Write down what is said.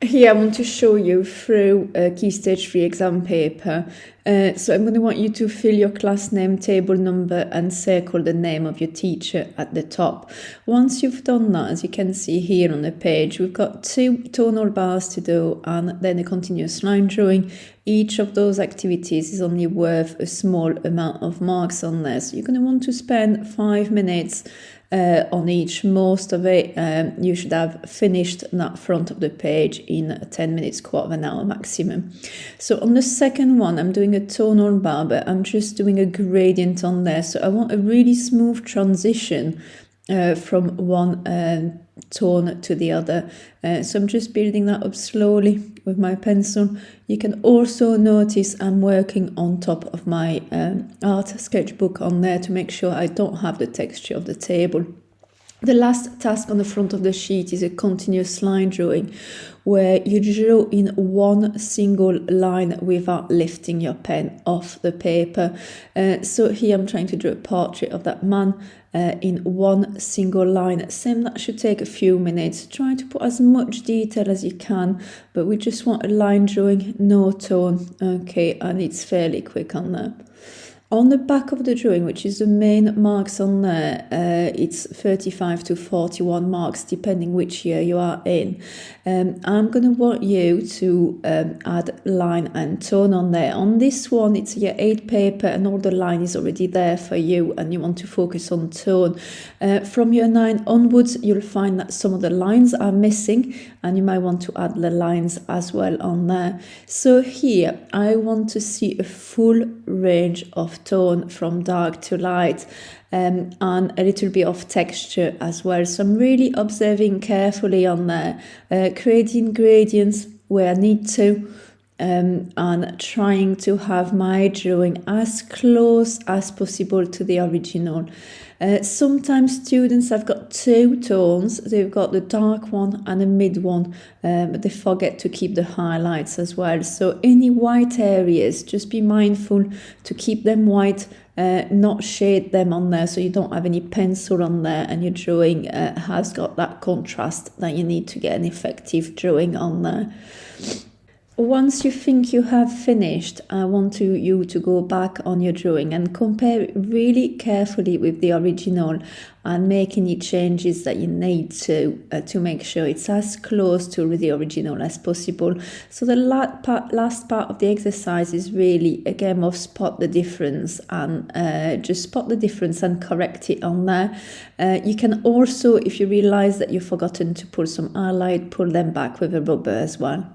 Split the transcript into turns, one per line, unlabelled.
Here I want to show you through a Key Stage 3 exam paper. So I'm going to want you to fill your class name, table number and circle the name of your teacher at the top. Once you've done that, as you can see here on the page, we've got 2 tonal bars to do and then a continuous line drawing. Each of those activities is only worth a small amount of marks on there. So you're going to want to spend 5 minutes on each. Most of it you should have finished that front of the page in 10 minutes, quarter of an hour maximum. So on the second one, I'm doing a tonal bar, but I'm just doing a gradient on there. So I want a really smooth transition from one tone to the other. So I'm just building that up slowly with my pencil. You can also notice I'm working on top of my art sketchbook on there to make sure I don't have the texture of the table. The last task on the front of the sheet is a continuous line drawing, where you draw in one single line without lifting your pen off the paper. So here I'm trying to draw a portrait of that man in one single line. Same, that should take a few minutes. Try to put as much detail as you can, but we just want a line drawing, no tone. Okay, and it's fairly quick on there. On the back of the drawing, which is the main marks on there, it's 35 to 41 marks, depending which year you are in. I'm going to want you to add line and tone on there. On this one, it's year 8 paper and all the line is already there for you and you want to focus on tone. From year 9 onwards, you'll find that some of the lines are missing and you might want to add the lines as well on there. So here, I want to see a full range of tone from dark to light and a little bit of texture as well. So I'm really observing carefully on there, creating gradients where I need to, and trying to have my drawing as close as possible to the original. Sometimes students have got 2 tones, they've got the dark one and a mid one, but they forget to keep the highlights as well. So any white areas, just be mindful to keep them white, not shade them on there so you don't have any pencil on there and your drawing has got that contrast that you need to get an effective drawing on there. Once you think you have finished, I want you to go back on your drawing and compare it really carefully with the original and make any changes that you need to make sure it's as close to the original as possible. So the last part of the exercise is really a game of spot the difference and just spot the difference and correct it on there. You can also, if you realize that you've forgotten to pull some highlight, pull them back with a rubber as well.